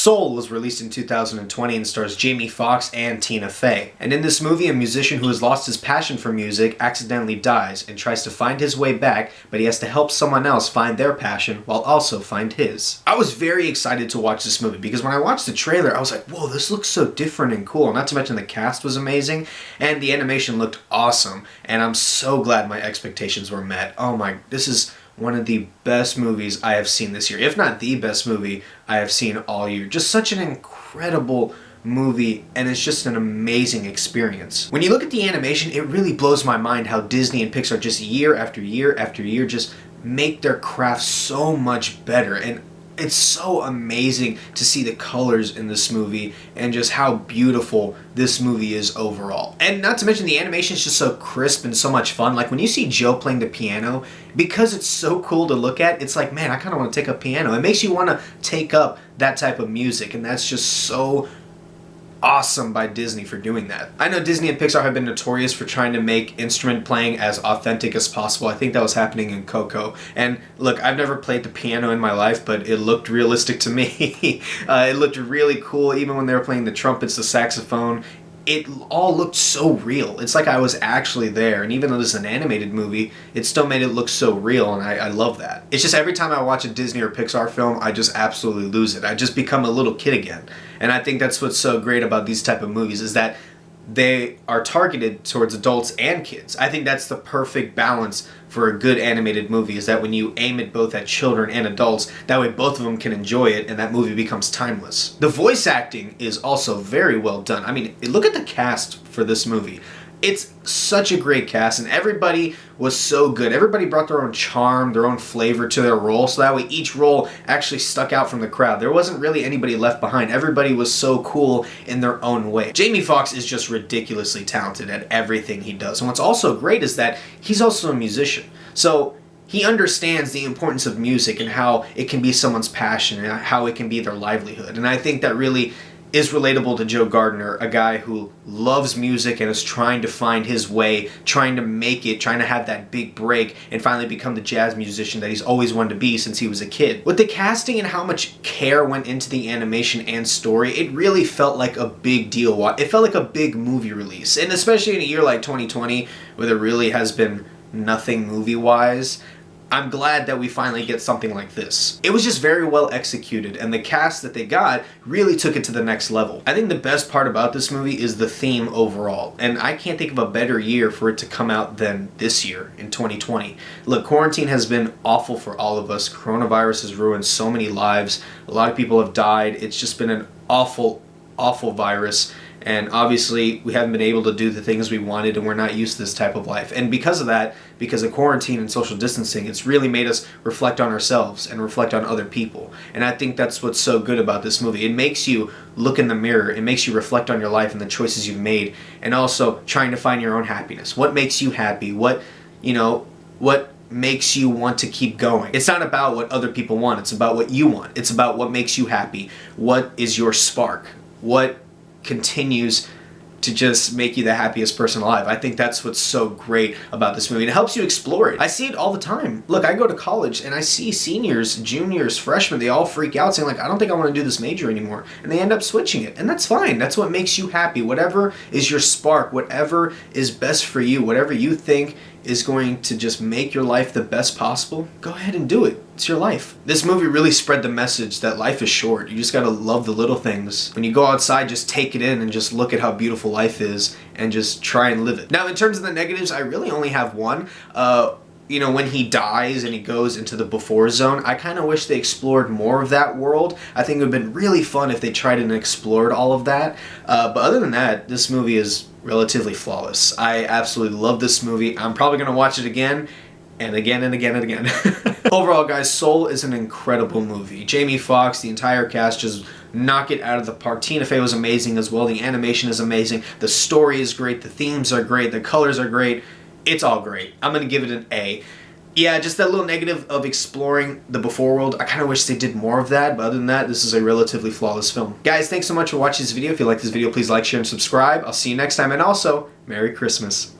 Soul was released in 2020 and stars Jamie Foxx and Tina Fey. And in this movie, a musician who has lost his passion for music accidentally dies and tries to find his way back, but he has to help someone else find their passion while also find his. I was very excited to watch this movie because when I watched the trailer, I was like, whoa, this looks so different and cool. Not to mention the cast was amazing and the animation looked awesome. And I'm so glad my expectations were met. Oh my, this is one of the best movies I have seen this year, if not the best movie I have seen all year. Just such an incredible movie, and it's just an amazing experience. When you look at the animation, it really blows my mind how Disney and Pixar just year after year after year just make their craft so much better. And it's so amazing to see the colors in this movie and just how beautiful this movie is overall. And not to mention the animation is just so crisp and so much fun. Like when you see Joe playing the piano, because it's so cool to look at, it's like, man, I kind of want to take up piano. It makes you want to take up that type of music, and that's just so awesome by Disney for doing that. I know Disney and Pixar have been notorious for trying to make instrument playing as authentic as possible. I think that was happening in Coco. And look, I've never played the piano in my life, but it looked realistic to me. It looked really cool, even when they were playing the trumpets, the saxophone. It all looked so real. It's like I was actually there, and even though this is an animated movie, it still made it look so real, and I love that. It's just every time I watch a Disney or Pixar film, I just absolutely lose it. I just become a little kid again. And I think that's what's so great about these type of movies, is that they are targeted towards adults and kids. I think that's the perfect balance for a good animated movie, is that when you aim it both at children and adults, that way both of them can enjoy it and that movie becomes timeless. The voice acting is also very well done. I mean, look at the cast for this movie. It's such a great cast, and everybody was so good. Everybody brought their own charm, their own flavor to their role, so that way each role actually stuck out from the crowd. There wasn't really anybody left behind. Everybody was so cool in their own way. Jamie Foxx is just ridiculously talented at everything he does. And what's also great is that he's also a musician. So he understands the importance of music and how it can be someone's passion and how it can be their livelihood. And I think that really is relatable to Joe Gardner, a guy who loves music and is trying to find his way, trying to make it, trying to have that big break and finally become the jazz musician that he's always wanted to be since he was a kid. With the casting and how much care went into the animation and story, it really felt like a big deal. It felt like a big movie release, and especially in a year like 2020 where there really has been nothing movie-wise, I'm glad that we finally get something like this. It was just very well executed, and the cast that they got really took it to the next level. I think the best part about this movie is the theme overall, and I can't think of a better year for it to come out than this year in 2020. Look, quarantine has been awful for all of us. Coronavirus has ruined so many lives. A lot of people have died. It's just been an awful, awful virus. And obviously, we haven't been able to do the things we wanted, and we're not used to this type of life. And because of that, because of quarantine and social distancing, it's really made us reflect on ourselves and reflect on other people. And I think that's what's so good about this movie. It makes you look in the mirror. It makes you reflect on your life and the choices you've made, and also trying to find your own happiness. What makes you happy? What makes you want to keep going? It's not about what other people want. It's about what you want. It's about what makes you happy. What is your spark? What continues to just make you the happiest person alive? I think that's what's so great about this movie. It helps you explore it. I see it all the time. Look, I go to college and I see seniors, juniors, freshmen, they all freak out saying like, I don't think I want to do this major anymore. And they end up switching it. And that's fine. That's what makes you happy. Whatever is your spark, whatever is best for you, whatever you think is going to just make your life the best possible, go ahead and do it. It's your life. This movie really spread the message that life is short. You just gotta love the little things. When you go outside, just take it in and just look at how beautiful life is and just try and live it. Now, in terms of the negatives, I really only have one. When he dies and he goes into the before zone, I kind of wish they explored more of that world. I think it would have been really fun if they tried and explored all of that. But other than that, this movie is relatively flawless. I absolutely love this movie. I'm probably going to watch it again and again and again and again. Overall, guys, Soul is an incredible movie. Jamie Foxx, the entire cast just knock it out of the park. Tina Fey was amazing as well. The animation is amazing. The story is great. The themes are great. The colors are great. It's all great. I'm going to give it an A. Yeah, just that little negative of exploring the before world. I kind of wish they did more of that, but other than that, this is a relatively flawless film. Guys, thanks so much for watching this video. If you like this video, please like, share, and subscribe. I'll see you next time, and also, Merry Christmas.